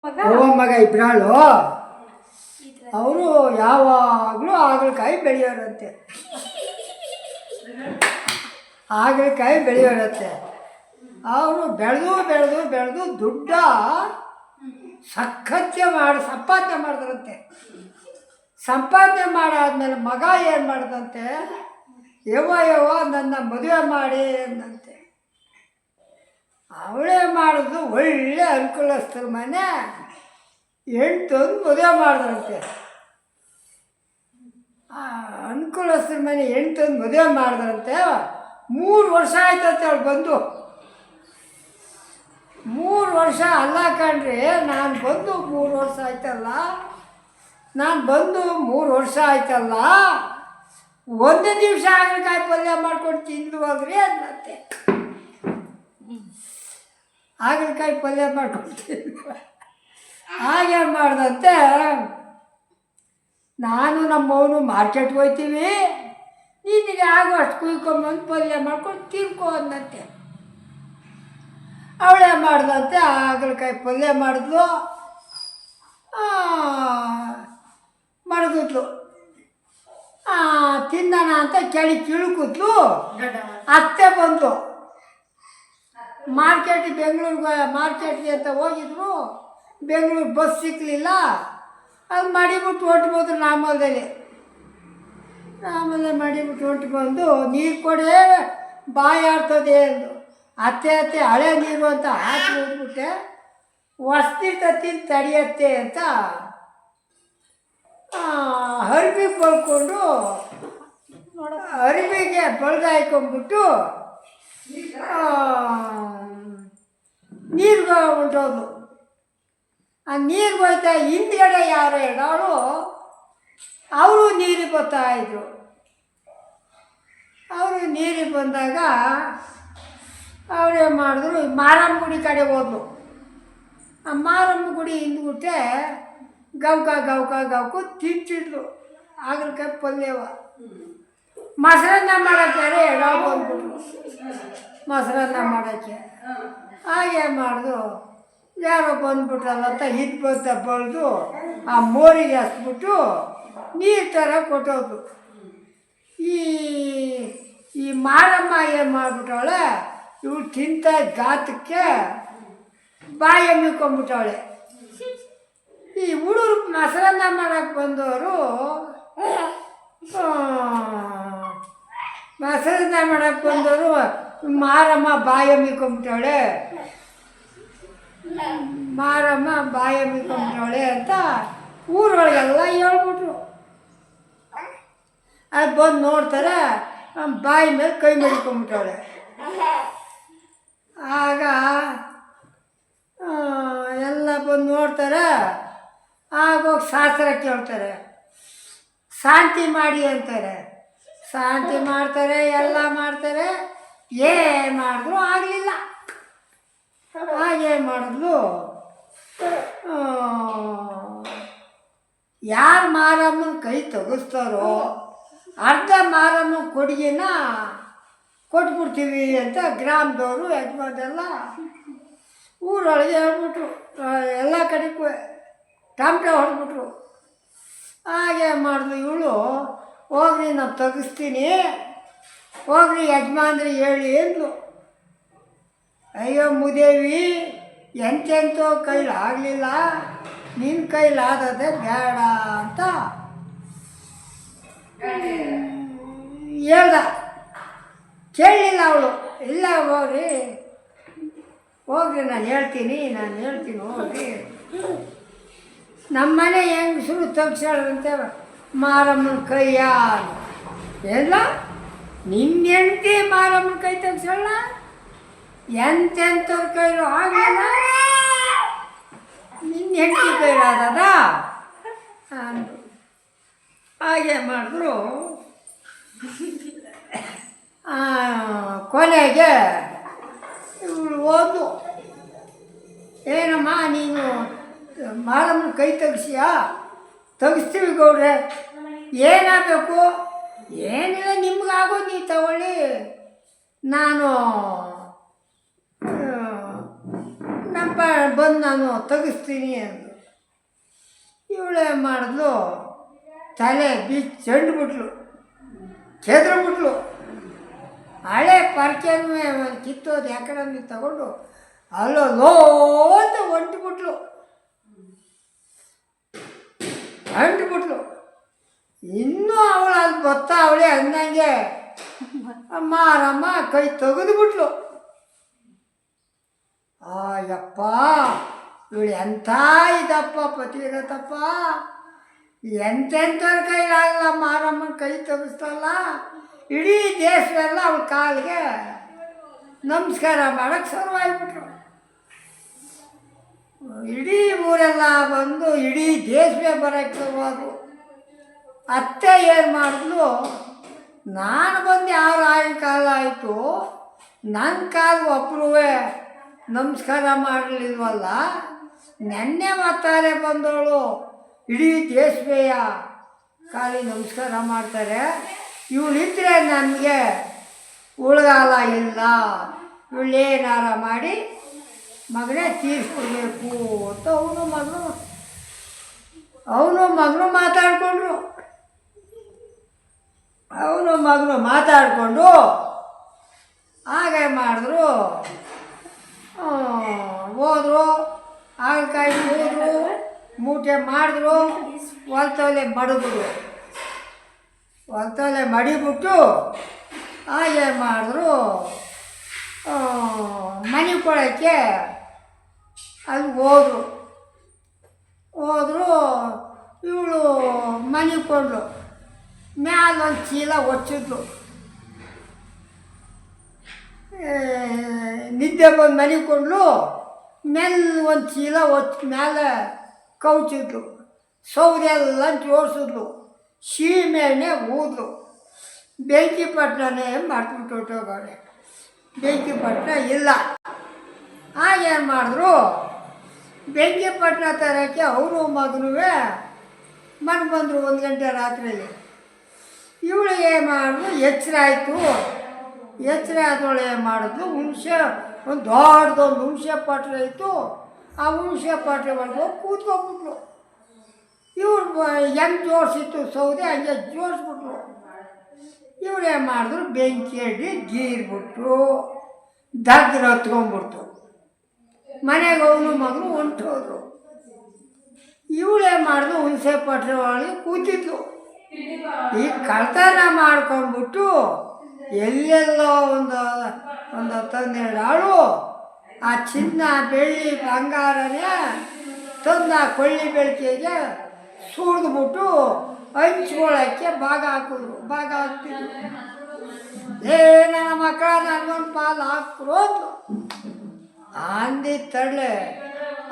ಮಗ ಇಬ್ರಾಳು ಅವರು ಯಾವಾಗಲೂ ಹಾಗಲಕಾಯಿ ಬೆಳೆಯೋರಂತೆ. ಹಾಗಲಕಾಯಿ ಬೆಳೆಯೋರಂತೆ. ಅವರು ಬೆಳೆದು ಬೆಳೆದು ಬೆಳೆದು ದುಡ್ಡ ಸಂಪಾದನೆ ಮಾಡಿದ್ರಂತೆ. ಸಂಪಾದನೆ ಮಾಡಾದ್ಮೇಲೆ ಮಗ ಏನು ಮಾಡ್ದಂತೆ, ಯವ್ವ ನನ್ನ ಮದುವೆ ಮಾಡಿ ಅಂದಂತೆ. ಅವಳೇ ಮಾಡಿದ್ರು ಒಳ್ಳೆ ಅನುಕೂಲಸ್ಥರ ಮನೆ ಹೆಣ್ತಂದು ಮದುವೆ ಮಾಡಿದ್ರಂತೆ. ಅನುಕೂಲಸ್ಥರ ಮನೆ ಹೆಣ್ತಂದು ಮದುವೆ ಮಾಡಿದ್ರಂತೆ. 3 ವರ್ಷ ಆಯ್ತಂತೆ ಅವಳು ಬಂದು. 3 ವರ್ಷ ಅಲ್ಲ ಕಣ್ರಿ, ನಾನು ಬಂದು 3 ವರ್ಷ ಆಯ್ತಲ್ಲ, ಒಂದೇ ದಿವಸ ಹಾಗಲಕಾಯಿ ಪಲ್ಯ ಮಾಡ್ಕೊಂಡು ತಿಂದು ಹೋಗ್ರಿ ಅಂದಂತೆ. ಹಾಗಲಕಾಯಿ ಪಲ್ಯ ಮಾಡ್ಕೊಂಡು ತಿಂದು ಹಾಗೆ ಮಾಡ್ದಂತೆ. ನಾನು ನಮ್ಮವನು ಮಾರ್ಕೆಟ್ಗೆ ಹೋಗ್ತೀವಿ, ನಿನಗೆ ಆಗೋ ಅಷ್ಟು ಕುಯ್ಕೊಂಬಂದು ಪಲ್ಯ ಮಾಡ್ಕೊಂಡು ತಿನ್ಕೋ ಅಂದಂತೆ. ಅವಳೇ ಮಾಡ್ದಂತೆ, ಹಾಗಲಕಾಯಿ ಪಲ್ಯ ಮಾಡಿದ್ಲು. ಮಡಗಿದ್ಲು. ತಿನ್ನೋಣ ಅಂತ ಕಿಳುಕಿದ್ಲು. ಅತ್ತೆ ಬಂದು ಮಾರ್ಕೆಟ್ಗೆ ಅಂತ ಹೋಗಿದ್ರು. ಬೆಂಗಳೂರು ಬಸ್ ಸಿಕ್ಕಲಿಲ್ಲ. ಅದು ಮಡಿಬಿಟ್ಟು ಹೊಟ್ಟು ಬಂದರು. ಆಮೇಲೆ ಮಡಿಬಿಟ್ಟು ಹೊಟ್ಟು ಬಂದು ನೀರು ಕೊಡೇ ಬಾಯಿ ಆಡ್ತದೆ ಅಂದು. ಅತ್ತೆ ಹಳೆ ನೀರು ಅಂತ ಹಾಕಿ ಹೋಗ್ಬಿಟ್ಟೆ, ಹೊಸ್ತಿರ್ತ ತಿಂದು ತಡಿಯತ್ತೆ ಅಂತ ಅರಿಬಿಗೆ ಬಳ್ಕೊಂಡು ಅರಿಬಿಗೆ ಬಳ್ದು ಹಾಕೊಂಡ್ಬಿಟ್ಟು ನೀರಿಗೆ ಹೊಂಟೋದು. ಆ ನೀರಿಗೆ ಹೋಯ್ತಾ ಹಿಂದ್ಗಡೆ ಯಾರೋ ಹೇಳೋಳು, ಅವರು ನೀರಿಗೆ ಬರ್ತಾಯಿದ್ರು. ಅವರು ನೀರಿಗೆ ಬಂದಾಗ ಅವರೇನು ಮಾಡಿದ್ರು, ಮಾರಮ್ಮ ಗುಡಿ ಕಡೆ ಹೋದ್ಲು. ಆ ಮಾರಮ್ಮ ಗುಡಿ ಹಿಂದ್ಬಿಟ್ಟೆ ಗವ್ಕು ತಿಂತಿದ್ಲು ಹಾಗಲಕಾಯಿ ಪಲ್ಯವ. ಮೊಸರನ್ನ ಮಾಡೋಕ್ಕೆ ಎಡೋ ಬಂದ್ಬಿಟ್ರು. ಮೊಸರನ್ನ ಮಾಡೋಕ್ಕೆ ಹಾಗೆ ಮಾಡಿದ್ರು. ಯಾರೋ ಬಂದ್ಬಿಟ್ರಲ್ಲ ಅಂತ ಬಳ್ದು ಆ ಮೋರಿಗೆ ಹಸ್ಬಿಟ್ಟು ನೀರು ಥರ ಕೊಟ್ಟೋದು. ಈ ಮಾರಮ್ಮ ಏನು ಮಾಡಿಬಿಟ್ಟವಳೆ, ಇವಳು ತಿಂತ ಗಾತಕ್ಕೆ ಬಾಯಿ ಎಮ್ಮಿಕೊಂಡ್ಬಿಟ್ಟವಳೆ. ಈ ಹುಡುಗರು ಮೊಸರನ್ನ ಮಾಡೋಕ್ಕೆ ಬಂದವರು ಮಾರಮ್ಮ ಬಾಯಿ ಎಮ್ಮಿಕೊಂಡ್ಬಿಟ್ಟವಳೆ ಅಂತ ಊರೊಳಗೆಲ್ಲ ಹೇಳ್ಬಿಟ್ರು. ಅದು ಬಂದು ನೋಡ್ತಾರೆ, ಬಾಯಿ ಮೇಲೆ ಕೈ ಮಡಿಕೊಂಡ್ಬಿಟ್ಟವಳೆ. ಆಗ ಎಲ್ಲ ಬಂದು ನೋಡ್ತಾರೆ. ಆಗೋಗಿ ಶಾಸ್ತ್ರ ಕೇಳ್ತಾರೆ, ಶಾಂತಿ ಮಾಡಿ ಅಂತಾರೆ. ಶಾಂತಿ ಮಾಡ್ತಾರೆ, ಎಲ್ಲ ಮಾಡ್ತಾರೆ. ಏನು ಮಾಡಿದ್ರು ಆಗಲಿಲ್ಲ. ಹಾಗೆ ಮಾಡಿದ್ಲು. ಯಾರು ಮಾರಮ್ಮನ ಕೈ ತೆಗೆಸ್ತಾರೋ ಅರ್ಧ ಮಾರಮ್ಮನ ಕೊಡುಗೆನ ಕೊಟ್ಬಿಡ್ತೀವಿ ಅಂತ ಗ್ರಾಮದವರು ಯಜಮಾನೆಲ್ಲ ಊರೊಳಗೆ ಹೇಳ್ಬಿಟ್ರು. ಎಲ್ಲ ಕಡೆಗೂ ಟಮಟೆ ಹೊಡೆದ್ಬಿಟ್ರು. ಹಾಗೆ ಮಾಡಿದ್ಲು ಇವಳು. ಹೋಗ್ರಿ ನಾನು ತೆಗಿಸ್ತೀನಿ, ಹೋಗ್ರಿ ಯಜಮಾನ್ರಿಗೆ ಹೇಳಿ ಅಂದ್ಲು. ಅಯ್ಯೋ ಮುದೇವಿ, ಎಂತೆಂತೋ ಕೈಲಿ ಆಗಲಿಲ್ಲ, ನಿನ್ನ ಕೈಲಾದದೆ ಬೇಡ ಅಂತ ಹೇಳ್ದ. ಕೇಳಲಿಲ್ಲ ಅವಳು. ಇಲ್ಲ ಹೋಗ್ರಿ ನಾನು ಹೇಳ್ತೀನಿ ಹೋಗ್ರಿ. ನಮ್ಮನೆ ಹೆಂಗಸರು ತೆಗ್ಸಾಳಂತೆ ಮಾರಮ್ಮನ ಕೈಯ. ಎಲ್ಲ ನಿನ್ನ ಹೆಂಡತಿ ಮಾರಮ್ಮನ ಕೈ ತೆಗ್ಸಾಳ, ಎಂತೆಂಥವ್ರ ಕೈಲೂ ಆಗಲಿಲ್ಲ, ನಿನ್ನ ಹೆಂಡತಿ ಕೈಲಾದದ ಅಂದರು. ಹಾಗೆ ಮಾಡಿದ್ರು. ಕೊನೆಗೆ ಇವಳು ಓದು, ಏನಮ್ಮ ನೀನು ಮಾರಮ್ಮನ ಕೈ ತೆಗಿಸ್ತೀವಿ ಗೌಡ್ರೆ, ಏನಾಗಬೇಕು? ಏನಿಲ್ಲ, ನಿಮ್ಗಾಗೋದು ನೀವು ತಗೊಳ್ಳಿ, ನಾನು ನಮ್ಮ ಬಂದು ನಾನು ತೆಗಿಸ್ತೀನಿ ಅಂದು. ಇವಳೇ ಮಾಡಿದ್ಲು, ತಲೆ ಚೆಂಡ್ಬಿಟ್ಲು, ಕೆದ್ರುಬಿಟ್ಲು. ಹಳೆ ಪರ್ಕೆನೂ ಕಿತ್ತೋದು ಯಾಕಡೆ ತಗೊಂಡು ಅಲ್ಲೋ ಲೋ ಅಂತ ಹೊಂಟ್ಬಿಟ್ಲು. ಇನ್ನೂ ಅವಳು ಅಲ್ಲಿ ಬತ್ತ ಅವಳೇ ಅಂದಂಗೆ ಮಾರಮ್ಮ ಕೈ ತೆಗೆದುಬಿಟ್ಲು. ಯಪ್ಪ ಇವಳು ಎಂಥ ಇದಪ್ಪ ಪತಿರತಪ್ಪ, ಎಂತೆಂಥವ್ರ ಕೈಲಾಗಲ್ಲ ಮಾರಮ್ಮನ ಕೈ ತೆಗೆಸ್ತಲ್ಲ. ಇಡೀ ದೇಶವೆಲ್ಲ ಅವಳ ಕಾಲಿಗೆ ನಮಸ್ಕಾರ ಮಾಡೋಕ್ಕೆ ಶುರುವಾಗ್ಬಿಟ್ರು. ಇಡೀ ಊರೆಲ್ಲ ಬಂದು ಇಡೀ ದೇಶವೇ ಬರೋಕ್ಕೆ ಶುರುವಾದ್ರು. ಅತ್ತೆ ಏನು ಮಾಡಿದ್ಲು, ನಾನು ಬಂದು ಯಾರು ಆಗಿನ ಕಾಲ ಆಯಿತು, ನನ್ನ ಕಾಲು ಒಬ್ಬರೂ ನಮಸ್ಕಾರ ಮಾಡಲಿಲ್ವಲ್ಲ, ನೆನ್ನೆ ಮಾತಾರೆ ಬಂದವಳು ಇಡೀ ದೇಶವೇ ಕಾಲಿಗೆ ನಮಸ್ಕಾರ ಮಾಡ್ತಾರೆ. ಇವಳಿದ್ರೆ ನನಗೆ ಉಳಗಾಲ ಇಲ್ಲ, ಇವಳೇನಾರ ಮಾಡಿ ಮಗನೇ ತೀರಿಸ್ಕೊಡ್ಬೇಕು ಅಂತ ಅವನು ಮಗನು ಮಾತಾಡಿಕೊಂಡು ಹಾಗೆ ಮಾಡಿದ್ರು. ಹೋದ್ರು, ಹಾಗಲಕಾಯಿ ಹೋದ್ರು, ಮೂಟೆ ಮಾಡಿದ್ರು, ಹೊಲ್ತಲೆ ಮಡಿಬಿಟ್ಟು ಹಾಗೆ ಮಾಡಿದ್ರು. ಮನೆ ಕೊಡೋಕ್ಕೆ ಅಲ್ಲಿ ಹೋದರು. ಇವಳು ಮನೆ ಕೊಡಲು ಮ್ಯಾಲೊಂದು ಚೀಲ ಒಚ್ಚಿದ್ಲು. ನಿದ್ದೆ ಬಂದು ಮನೆ ಕೊಡಲು ಒಂದು ಚೀಲ ಮೇಲೆ ಕೌಚಿದ್ಲು. ಸೌದೆಲ್ಲ ಜೋಡಿಸಿದ್ಲು, ಸೀಮೆಣ್ಣೆ ಊದ್ಲು. ಬೆಂಕಿ ಪಟ್ಟಣನೇ ಮಾಡ್ಬಿಟ್ಟು ಹೊಟ್ಟೋಗವ್ರೆ, ಬೆಂಕಿ ಪಟ್ಟಣ ಇಲ್ಲ. ಹಾಗೇನು ಮಾಡಿದ್ರು, ಬೆಂಕಿ ಪಟ್ಟಣ ತರೋಕ್ಕೆ ಅವರು ಮಗನೂ ಮನೆಗೆ ಬಂದರು 1 ಗಂಟೆ ರಾತ್ರಿಯಲ್ಲಿ. ಇವಳು ಏನು ಮಾಡಿದ್ರು, ಎಚ್ಚರ ಆದವಳು ಏನು ಮಾಡಿದ್ಲು, ಒಂದು ದೊಡ್ಡದೊಂದು ಹುಣಸೆ ಪಾತ್ರೆ ಇತ್ತು. ಆ ಹುಣಸೆ ಪಾತ್ರೆ ಒಳಗೆ ಹೋಗಿ ಕೂತ್ಕೊಂಡ್ಬಿಟ್ಲು. ಇವ್ರು ಹೆಂಗೆ ಜೋಡಿಸಿತ್ತು ಸೌದೆ ಹಂಗೆ ಜೋಡಿಸ್ಬಿಟ್ರು. ಇವಳೇನು ಮಾಡಿದ್ರು, ಬೆಂಕಿ ಅಡ್ಡಿ ಗೀರ್ಬಿಟ್ರು, ದಗ್ರ ಹತ್ಕೊಂಡ್ಬಿಡ್ತು. ಮನೆಗೆ ಅವನು ಮಗನು ಹೊಂಟೋದ್ರು. ಇವಳೇನು ಮಾಡಿದ್ರು, ಹುಣಸೆ ಪಾತ್ರೆ ಒಳಗೆ ಕೂತಿದ್ಲು. ಈ ಕಳ್ತನ ಮಾಡ್ಕೊಂಡ್ಬಿಟ್ಟು ಎಲ್ಲೆಲ್ಲೋ ಒಂದು 12 ಆಳು ಆ ಚಿನ್ನ ಬೆಳ್ಳಿ ಬಂಗಾರನೇ ತಂದು ಆ ಕೊಳ್ಳಿ ಬೆಳಕಿಗೆ ಸುರಿದ್ಬಿಟ್ಟು ಹಂಚ್ಕೊಳ್ಳೋಕ್ಕೆ ಭಾಗ ಹಾಕ್ತಿದ್ರು. ನನ್ನ ಮಕ್ಕಳ ನನಗೊಂದು ಪಾಲು ಹಾಕ್ರು ಅಂದ್ರು. ಅಂದಿ ತಳ್ಳೆ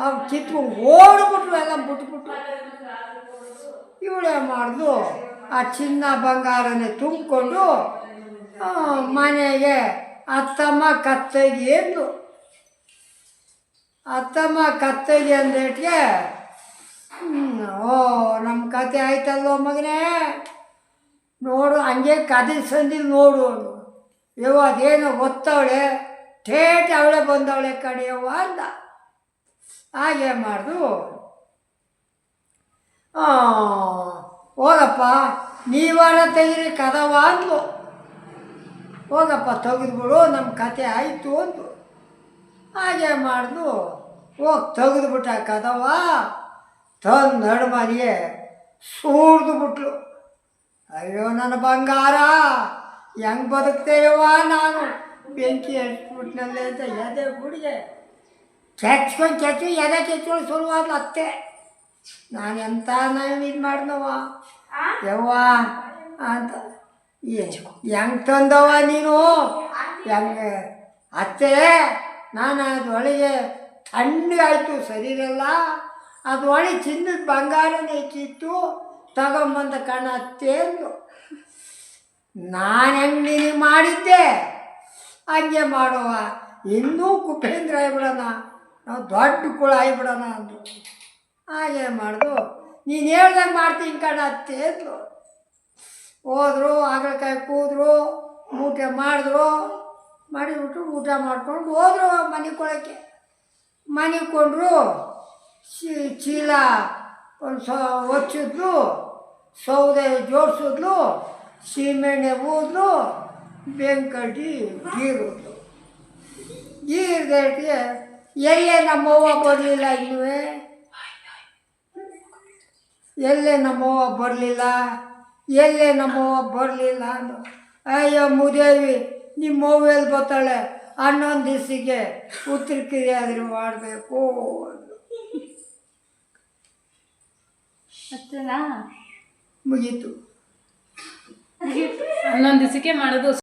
ಅವ್ರು ಕಿತ್ಕೊಂಡು ಓಡ್ಬಿಟ್ರು, ಎಲ್ಲ ಬಿಟ್ಬಿಟ್ರು. ಇವಳೇ ಮಾಡಿದ್ಲು, ಆ ಚಿನ್ನ ಬಂಗಾರನೇ ತುಂಬಿಕೊಂಡು ಮನೆಗೆ ಅತ್ತಮ್ಮ ಕತ್ತಗಿ ಅಂದು. ಅತ್ತಮ್ಮ ಕತ್ತಗಿ ಅಂದೇಟ್ಗೆ ನಮ್ಮ ಕತೆ ಆಯ್ತಲ್ವ ಮಗನೇ, ನೋಡು ಹಂಗೆ ಕದಿಲ್ ಸಂದಿಲ್ ನೋಡು ಅಂದು. ಅದೇನೋ ಒತ್ತವಳೆ ಥೇಟ್ ಅವಳೆ ಬಂದವಳೆ ಕಡೆಯವ್ವ ಅಂದ. ಹಾಗೆ ಮಾಡಿದ್ರು. ಹೋಗಪ್ಪ ನೀವಾರ ತೆಗೀರಿ ಕದವ ಅಂದ್ಲು. ಹೋಗಪ್ಪ ತೆಗೆದ್ಬಿಡು, ನಮ್ಮ ಕತೆ ಆಯಿತು ಅಂದು. ಹಾಗೆ ಮಾಡಿದ್ರು. ತೆಗೆದ್ಬಿಟ್ಟ ಕದವ, ತಂದು ನಡುಮನೆಗೆ ಸುರಿದ್ಬಿಟ್ಲು. ಅಯ್ಯೋ ನನ್ನ ಬಂಗಾರ, ಹೆಂಗೆ ಬದುಕ್ತೇಯವ್ವ ನಾನು, ಬೆಂಕಿ ಹಚ್ಬಿಟ್ನಲ್ಲೇ ಅಂತ ಎದೆ ಗುಡಿಗೆ ಕೆಚ್ಚು ಎದೆ ಕೆಚ್ಚೋಳು ಸುರುವಾದ ಅತ್ತೆ. ನಾನು ಎಂಥ ಇದು ಮಾಡಿದವ ಯವ್ವ ಅಂತ. ಹೆಂಗೆ ತಂದವ ನೀನು, ಹೆಂಗೆ ಅತ್ತೆ? ನಾನು ಅದರೊಳಗೆ ತಣ್ಣಗಾಯ್ತು ಶರೀರೆಲ್ಲ, ಅದರೊಳಗೆ ಚಿನ್ನದ ಬಂಗಾರನೇ ಕಿತ್ತು ತಗೊಂಬಂದ ಕಣ ಅತ್ತೆ ಅಂದು. ನಾನು ಹೆಂಗೆ ನಿನಗೆ ಮಾಡಿದ್ದೆ ಹಂಗೆ ಮಾಡುವ, ಇನ್ನೂ ಕುಪೇಂದ್ರ ಆಗಿಬಿಡೋಣ, ನಾವು ದೊಡ್ಡ ಕುಳ ಆಗಿಬಿಡೋಣ ಅಂದು. ಹಾಗೆ ಮಾಡ್ದು. ನೀನು ಹೇಳ್ದಂಗೆ ಮಾಡ್ತೀನಿ ಕಣ ಅತ್ತೆ ಅಂದು. ಹೋದ್ರು, ಹಾಗಲಕಾಯಿ ಕೂದ್ರು, ಮೂಟೆ ಮಾಡಿದ್ರು, ಮಾಡಿಬಿಟ್ಟು ಊಟ ಮಾಡ್ಕೊಂಡು ಹೋದ್ರು ಮನೆ ಕೊಳಕ್ಕೆ. ಮನೆಗೆ ಕೊಂಡ್ರು ಚೀಲ ಒಂದು ಹೊಚ್ಚಿದ್ಲು, ಸೌದೆ ಜೋಡಿಸಿದ್ಲು, ಸೀಮೆಣ್ಣೆ ಊದ್ಲು, ಬೆಂಕಿ ಗೀರಿದ್ಲು. ಗೀರ್ದಕ್ಕೆ ಎಲ್ಲೇ ನಮ್ಮವ್ವ ಬರಲಿಲ್ಲ, ಇನ್ನೂ ಎಲ್ಲೇ ನಮ್ಮವ್ವ ಬರಲಿಲ್ಲ, ಎಲ್ಲೇ ನಮ್ಮವ್ವ ಬರಲಿಲ್ಲ ಅಂದು. ಅಯ್ಯೋ ಮುದೇವಿ, ನಿಮ್ಮವ್ವ ಎಲ್ಲಿ ಬರ್ತಾಳೆ, 11 ದಿವಸಿಗೆ ಉತ್ತರ ಕ್ರಿಯೆ ಮಾಡಬೇಕು ಅಷ್ಟೇನಾ? ಮುಗೀತು. 11 ದಿವಸಕ್ಕೆ ಮಾಡೋದು.